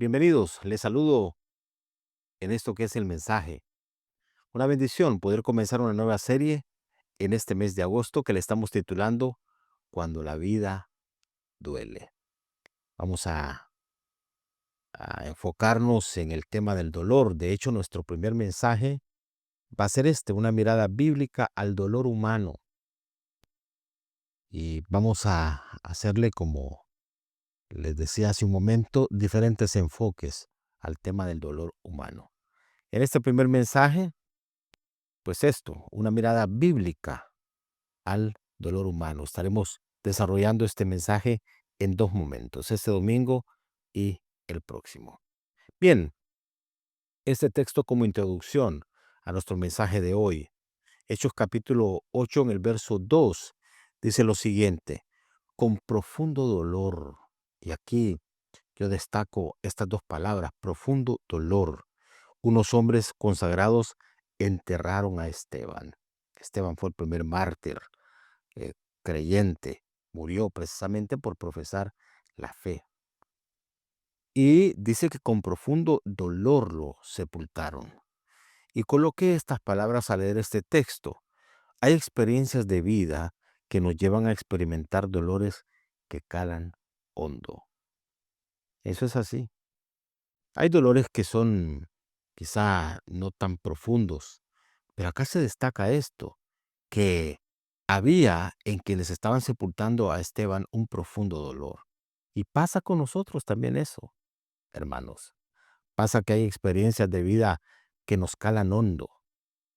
Bienvenidos, les saludo en esto que es el mensaje. Una bendición poder comenzar una nueva serie en este mes de agosto que le estamos titulando Cuando la vida duele. Vamos a enfocarnos en el tema del dolor. De hecho, nuestro primer mensaje va a ser una mirada bíblica al dolor humano. Y vamos a hacerle, como les decía hace un momento, diferentes enfoques al tema del dolor humano. En este primer mensaje, pues una mirada bíblica al dolor humano. Estaremos desarrollando este mensaje en dos momentos, este domingo y el próximo. Bien, este texto como introducción a nuestro mensaje de hoy, Hechos capítulo 8 en el verso 2, dice lo siguiente: con profundo dolor, y aquí yo destaco estas dos palabras, profundo dolor, unos hombres consagrados enterraron a Esteban. Esteban fue el primer mártir eh, creyente. Murió precisamente por profesar la fe. Y dice que con profundo dolor lo sepultaron. Y coloqué estas palabras al leer este texto. Hay experiencias de vida que nos llevan a experimentar dolores que calan hondo. Eso es así. Hay dolores que son quizá no tan profundos, pero acá se destaca esto, que había en quienes estaban sepultando a Esteban un profundo dolor. Y pasa con nosotros también eso, hermanos. Pasa que hay experiencias de vida que nos calan hondo,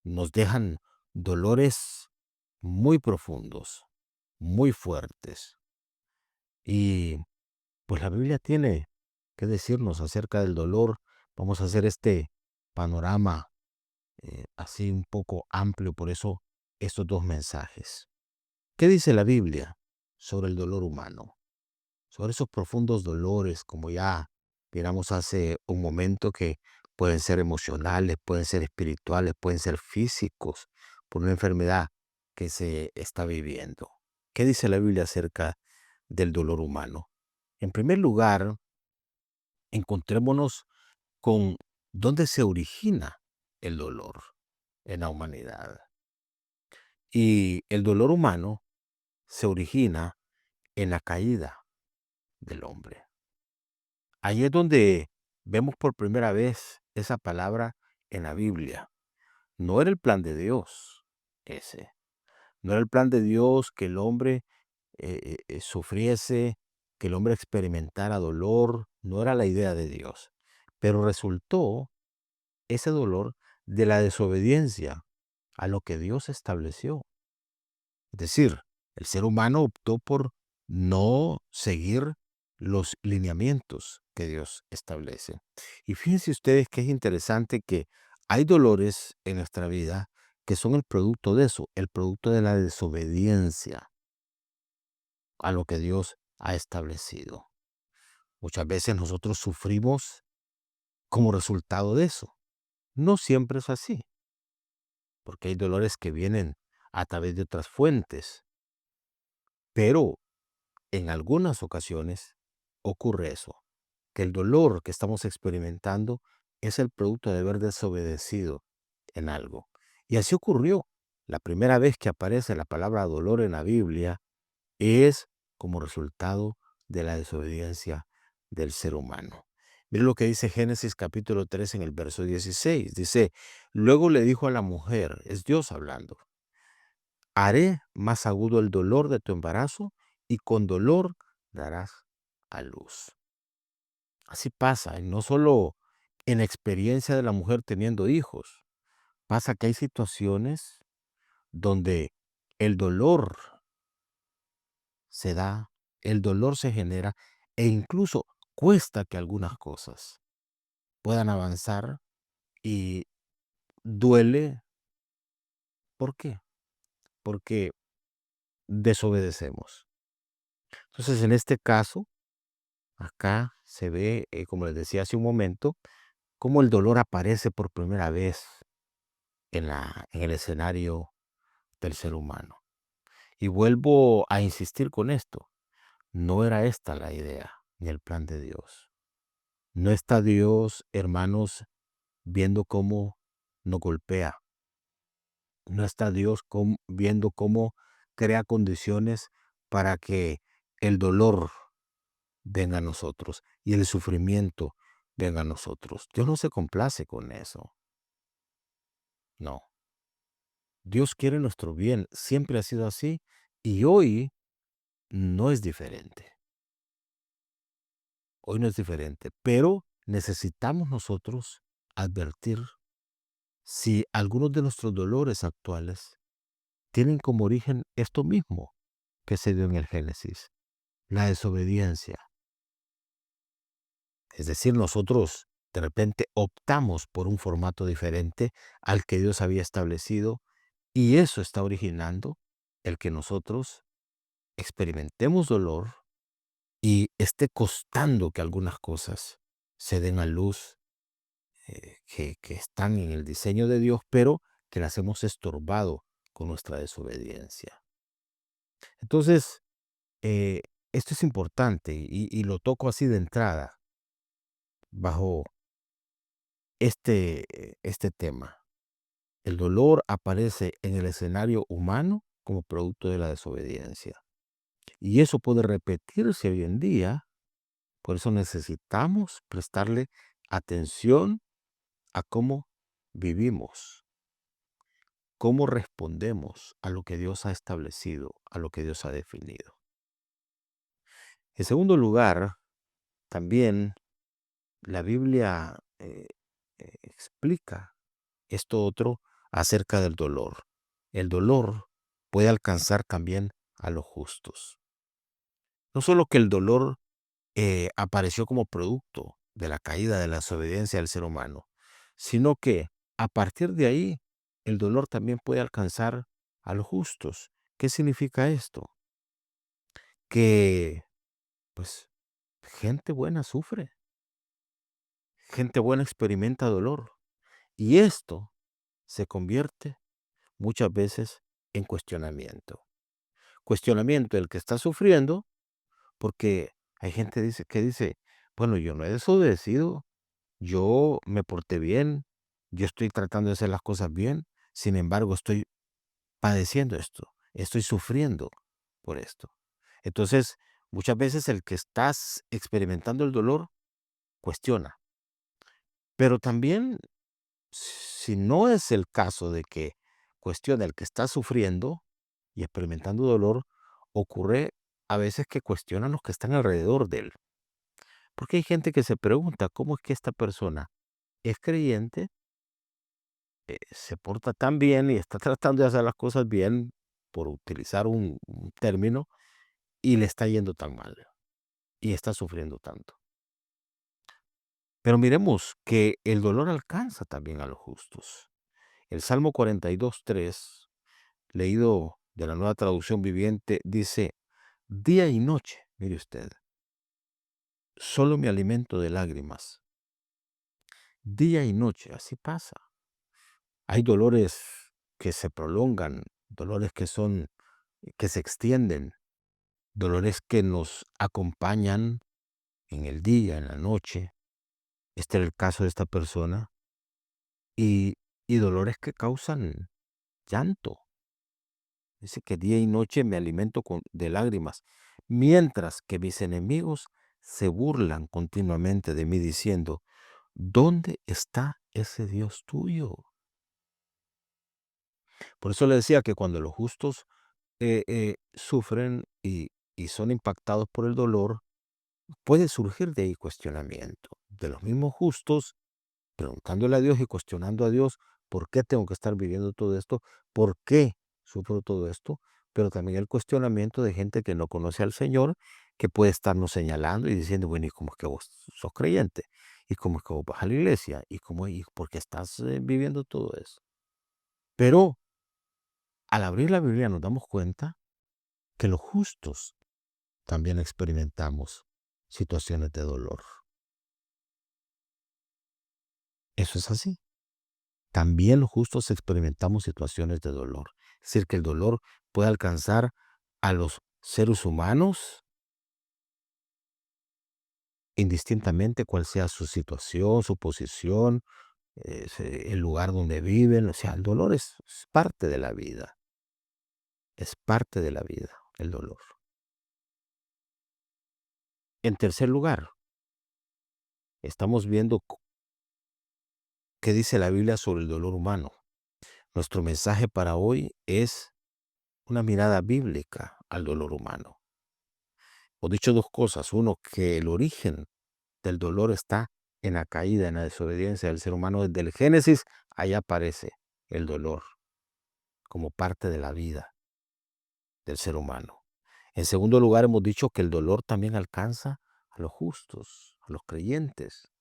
nos dejan dolores muy profundos, muy fuertes. Y pues la Biblia tiene que decirnos acerca del dolor. Vamos a hacer este panorama así un poco amplio, por eso estos dos mensajes. ¿Qué dice la Biblia sobre el dolor humano? Sobre esos profundos dolores, como ya miramos hace un momento, que pueden ser emocionales, pueden ser espirituales, pueden ser físicos, por una enfermedad que se está viviendo. ¿Qué dice la Biblia acerca del dolor humano? En primer lugar, encontrémonos con dónde se origina el dolor en la humanidad. Y el dolor humano se origina en la caída del hombre. Ahí es donde vemos por primera vez esa palabra en la Biblia. No era el plan de Dios ese. No era el plan de Dios que el hombre sufriese, que el hombre experimentara dolor. No era la idea de Dios. Pero resultó ese dolor de la desobediencia a lo que Dios estableció. Es decir, el ser humano optó por no seguir los lineamientos que Dios establece. Y fíjense ustedes que es interesante que hay dolores en nuestra vida que son el producto de eso, el producto de la desobediencia a lo que Dios ha establecido. Muchas veces nosotros sufrimos como resultado de eso. No siempre es así, porque hay dolores que vienen a través de otras fuentes, pero en algunas ocasiones ocurre eso, que el dolor que estamos experimentando es el producto de haber desobedecido en algo. Y así ocurrió. La primera vez que aparece la palabra dolor en la Biblia es como resultado de la desobediencia del ser humano. Mire lo que dice Génesis capítulo 3 en el verso 16. Dice, luego le dijo a la mujer, es Dios hablando, haré más agudo el dolor de tu embarazo y con dolor darás a luz. Así pasa, y no solo en la experiencia de la mujer teniendo hijos. Pasa que hay situaciones donde el dolor se da, el dolor se genera e incluso cuesta que algunas cosas puedan avanzar y duele. ¿Por qué? Porque desobedecemos. Entonces, en este caso, acá se ve, como les decía hace un momento, cómo el dolor aparece por primera vez en el escenario del ser humano. Y vuelvo a insistir con esto, no era esta la idea ni el plan de Dios. No está Dios, hermanos, viendo cómo nos golpea. No está Dios viendo cómo crea condiciones para que el dolor venga a nosotros y el sufrimiento venga a nosotros. Dios no se complace con eso. No. Dios quiere nuestro bien. Siempre ha sido así y hoy no es diferente. Hoy no es diferente, pero necesitamos nosotros advertir si algunos de nuestros dolores actuales tienen como origen esto mismo que se dio en el Génesis, la desobediencia. Es decir, nosotros de repente optamos por un formato diferente al que Dios había establecido y eso está originando el que nosotros experimentemos dolor y esté costando que algunas cosas se den a luz, que están en el diseño de Dios, pero que las hemos estorbado con nuestra desobediencia. Entonces, eh, esto es importante y lo toco así de entrada bajo este tema. El dolor aparece en el escenario humano como producto de la desobediencia. Y eso puede repetirse hoy en día, por eso necesitamos prestarle atención a cómo vivimos, cómo respondemos a lo que Dios ha establecido, a lo que Dios ha definido. En segundo lugar, también la Biblia explica esto otro acerca del dolor. El dolor puede alcanzar también a los justos. No solo que el dolor apareció como producto de la caída de la desobediencia del ser humano, sino que a partir de ahí el dolor también puede alcanzar a los justos. ¿Qué significa esto? Que pues gente buena sufre, gente buena experimenta dolor y esto se convierte muchas veces en cuestionamiento. Cuestionamiento del que está sufriendo, porque hay gente que dice, bueno, yo no he desobedecido, yo me porté bien, yo estoy tratando de hacer las cosas bien, sin embargo estoy padeciendo esto, estoy sufriendo por esto. Entonces, muchas veces el que estás experimentando el dolor cuestiona, pero también si no es el caso de que cuestiona el que está sufriendo y experimentando dolor, ocurre a veces que cuestionan los que están alrededor de él. Porque hay gente que se pregunta, ¿cómo es que esta persona es creyente, se porta tan bien y está tratando de hacer las cosas bien, por utilizar un término, y le está yendo tan mal y está sufriendo tanto? Pero miremos que el dolor alcanza también a los justos. El Salmo 42:3, leído de la Nueva Traducción Viviente, dice, día y noche, mire usted, solo me alimento de lágrimas. Día y noche, así pasa. Hay dolores que se prolongan, dolores que se extienden, dolores que nos acompañan en el día, en la noche. Este era el caso de esta persona. Y, y dolores que causan llanto. Dice que día y noche me alimento de lágrimas, mientras que mis enemigos se burlan continuamente de mí diciendo, ¿dónde está ese Dios tuyo? Por eso le decía que cuando los justos sufren y son impactados por el dolor, puede surgir de ahí cuestionamiento. De los mismos justos, preguntándole a Dios y cuestionando a Dios, ¿por qué tengo que estar viviendo todo esto? ¿Por qué sufro todo esto? Pero también el cuestionamiento de gente que no conoce al Señor, que puede estarnos señalando y diciendo, bueno, ¿y cómo es que vos sos creyente? ¿Y cómo es que vos vas a la iglesia? ¿Y por qué estás viviendo todo eso? Pero al abrir la Biblia nos damos cuenta que los justos también experimentamos situaciones de dolor. Eso es así. También los justos experimentamos situaciones de dolor. Es decir, que el dolor puede alcanzar a los seres humanos indistintamente cuál sea su situación, su posición, el lugar donde viven. O sea, el dolor es parte de la vida, es parte de la vida, el dolor. En tercer lugar, estamos viendo qué dice la Biblia sobre el dolor humano. Nuestro mensaje para hoy es una mirada bíblica al dolor humano. Hemos dicho dos cosas. Uno, que el origen del dolor está en la caída, en la desobediencia del ser humano. Desde el Génesis, ahí aparece el dolor como parte de la vida del ser humano. En segundo lugar, hemos dicho que el dolor también alcanza a los justos, a los creyentes.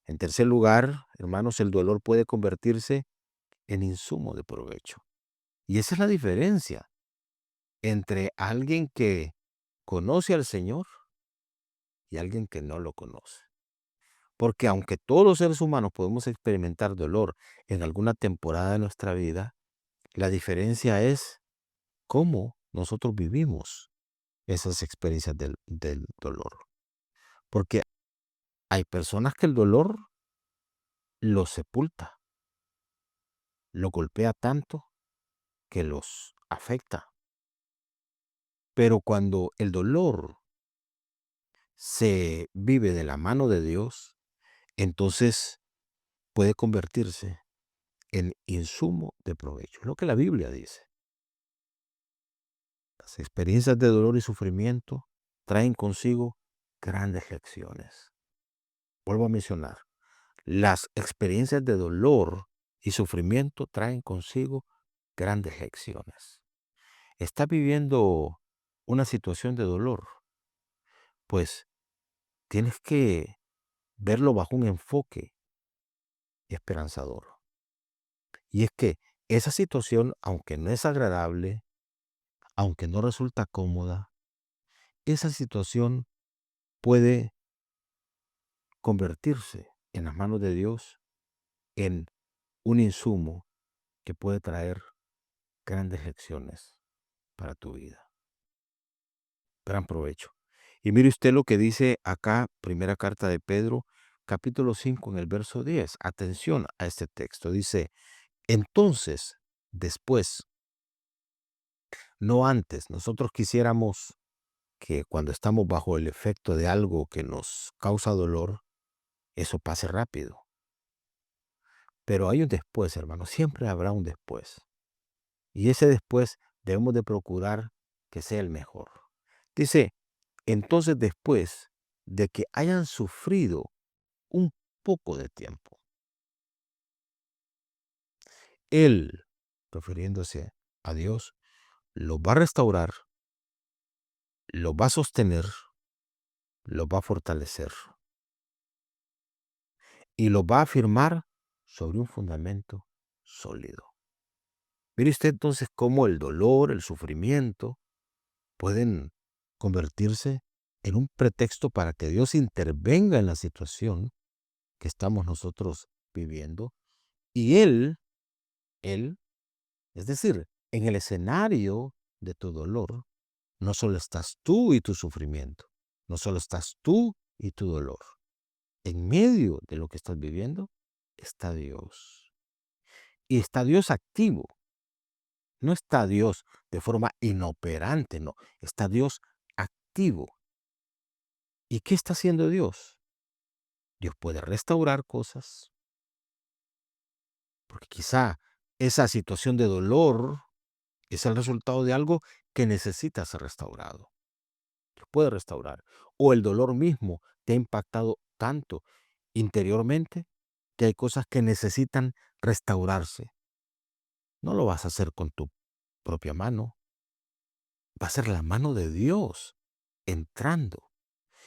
En tercer lugar, hermanos, el dolor puede convertirse en insumo de provecho. Y esa es la diferencia entre alguien que conoce al Señor y alguien que no lo conoce. Porque aunque todos los seres humanos podemos experimentar dolor en alguna temporada de nuestra vida, la diferencia es cómo nosotros vivimos esas experiencias del dolor. Porque hay personas que el dolor los sepulta, los golpea tanto que los afecta. Pero cuando el dolor se vive de la mano de Dios, entonces puede convertirse en insumo de provecho. Es lo que la Biblia dice. Las experiencias de dolor y sufrimiento traen consigo grandes lecciones. Vuelvo a mencionar, las experiencias de dolor y sufrimiento traen consigo grandes lecciones. ¿Estás viviendo una situación de dolor? Pues tienes que verlo bajo un enfoque esperanzador. Y es que esa situación, aunque no es agradable, aunque no resulta cómoda, esa situación puede convertirse en las manos de Dios en un insumo que puede traer grandes lecciones para tu vida. Gran provecho. Y mire usted lo que dice acá, primera carta de Pedro, capítulo 5, en el verso 10. Atención a este texto. Dice, entonces, después, no antes, nosotros quisiéramos que cuando estamos bajo el efecto de algo que nos causa dolor, eso pase rápido. Pero hay un después, hermano, siempre habrá un después. Y ese después debemos de procurar que sea el mejor. Dice, entonces después de que hayan sufrido un poco de tiempo, Él, refiriéndose a Dios, los va a restaurar, los va a sostener, los va a fortalecer y los va a afirmar sobre un fundamento sólido. Mire usted entonces cómo el dolor, el sufrimiento pueden convertirse en un pretexto para que Dios intervenga en la situación que estamos nosotros viviendo. Y Él, es decir, en el escenario de tu dolor, no solo estás tú y tu sufrimiento, no solo estás tú y tu dolor. En medio de lo que estás viviendo está Dios. Y está Dios activo. No está Dios de forma inoperante, no. Está Dios activo. ¿Y qué está haciendo Dios? Dios puede restaurar cosas, porque quizá esa situación de dolor es el resultado de algo que necesita ser restaurado. Dios puede restaurar. O el dolor mismo te ha impactado tanto interiormente que hay cosas que necesitan restaurarse. No lo vas a hacer con tu propia mano. Va a ser la mano de Dios entrando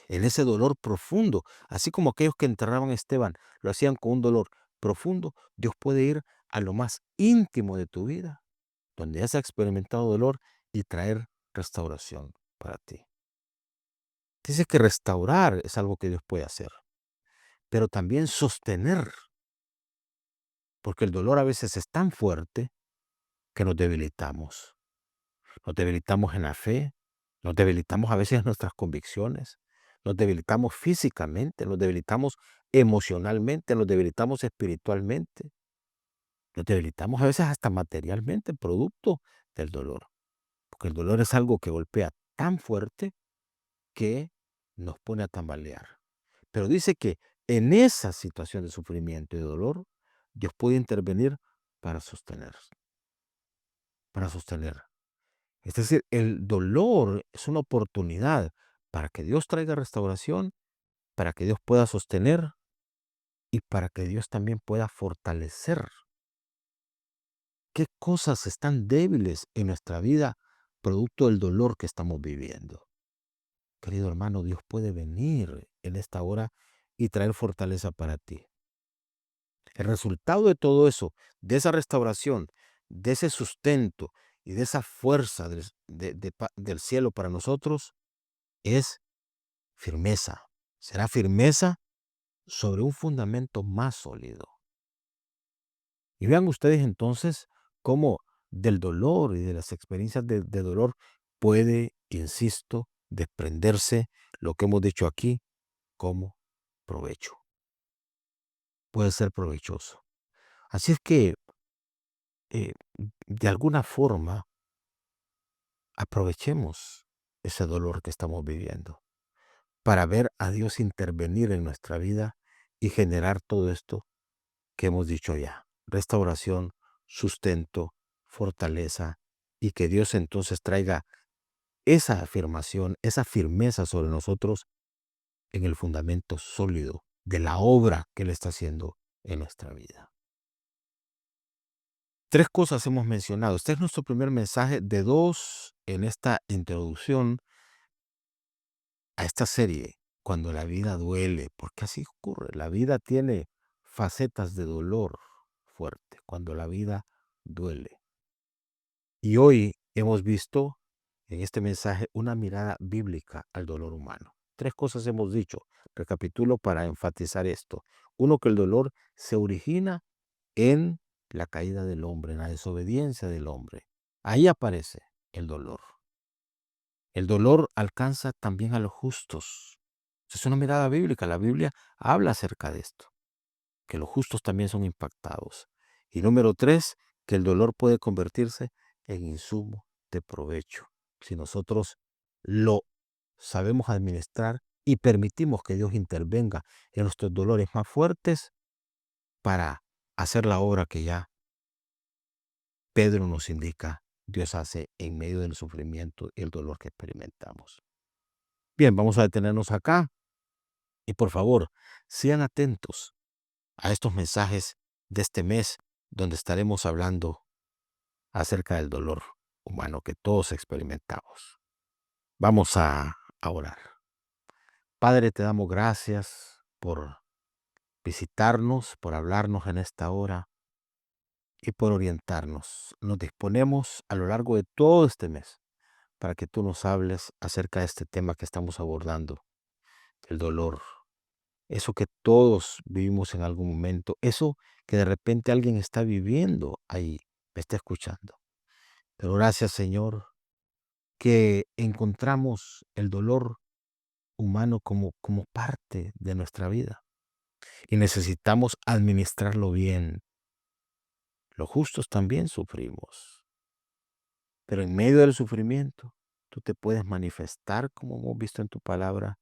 en ese dolor profundo. Así como aquellos que enterraban a Esteban lo hacían con un dolor profundo, Dios puede ir a lo más íntimo de tu vida, donde has experimentado dolor, y traer restauración para ti. Dice que restaurar es algo que Dios puede hacer, pero también sostener, porque el dolor a veces es tan fuerte que nos debilitamos. Nos debilitamos en la fe, nos debilitamos a veces en nuestras convicciones, nos debilitamos físicamente, nos debilitamos emocionalmente, nos debilitamos espiritualmente, nos debilitamos a veces hasta materialmente, producto del dolor, porque el dolor es algo que golpea tan fuerte que nos pone a tambalear. Pero dice que en esa situación de sufrimiento y de dolor, Dios puede intervenir para sostener, para sostener. Es decir, el dolor es una oportunidad para que Dios traiga restauración, para que Dios pueda sostener y para que Dios también pueda fortalecer. ¿Qué cosas están débiles en nuestra vida producto del dolor que estamos viviendo? Querido hermano, Dios puede venir en esta hora y traer fortaleza para ti. El resultado de todo eso, de esa restauración, de ese sustento y de esa fuerza del cielo para nosotros es firmeza. Será firmeza sobre un fundamento más sólido. Y vean ustedes entonces cómo del dolor y de las experiencias de dolor puede, insisto, desprenderse lo que hemos dicho aquí como provecho. Puede ser provechoso. Así es que, eh, de alguna forma, aprovechemos ese dolor que estamos viviendo para ver a Dios intervenir en nuestra vida y generar todo esto que hemos dicho ya. Restauración, sustento, fortaleza, y que Dios entonces traiga esa afirmación, esa firmeza sobre nosotros en el fundamento sólido de la obra que Él está haciendo en nuestra vida. 3 cosas hemos mencionado. Este es nuestro primer mensaje de 2 en esta introducción a esta serie, cuando la vida duele, porque así ocurre. La vida tiene facetas de dolor fuerte, cuando la vida duele. Y hoy hemos visto en este mensaje una mirada bíblica al dolor humano. 3 cosas hemos dicho. Recapitulo para enfatizar esto. Uno, que el dolor se origina en la caída del hombre, en la desobediencia del hombre. Ahí aparece el dolor. El dolor alcanza también a los justos. Es una mirada bíblica. La Biblia habla acerca de esto, que los justos también son impactados. Y número 3, que el dolor puede convertirse en insumo de provecho si nosotros lo sabemos administrar y permitimos que Dios intervenga en nuestros dolores más fuertes para hacer la obra que ya Pedro nos indica Dios hace en medio del sufrimiento y el dolor que experimentamos. Bien, vamos a detenernos acá y por favor, sean atentos a estos mensajes de este mes donde estaremos hablando acerca del dolor humano que todos experimentamos. Vamos a orar. Padre, te damos gracias por visitarnos, por hablarnos en esta hora y por orientarnos. Nos disponemos a lo largo de todo este mes para que tú nos hables acerca de este tema que estamos abordando, el dolor. Eso que todos vivimos en algún momento, eso que de repente alguien está viviendo ahí, me está escuchando. Pero gracias, Señor, que encontramos el dolor humano como parte de nuestra vida y necesitamos administrarlo bien. Los justos también sufrimos, pero en medio del sufrimiento tú te puedes manifestar, como hemos visto en tu palabra,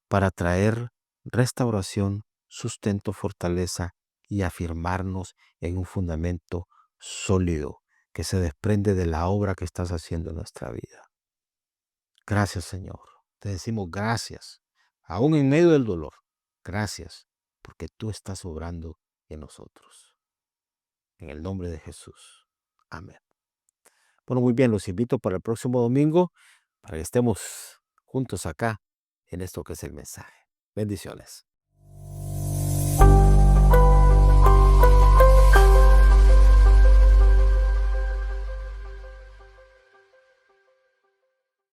para traer restauración, sustento, fortaleza y afirmarnos en un fundamento sólido que se desprende de la obra que estás haciendo en nuestra vida. Gracias, Señor. Te decimos gracias, aún en medio del dolor. Gracias, porque tú estás obrando en nosotros. En el nombre de Jesús. Amén. Bueno, muy bien, los invito para el próximo domingo para que estemos juntos acá en esto que es el mensaje. Bendiciones.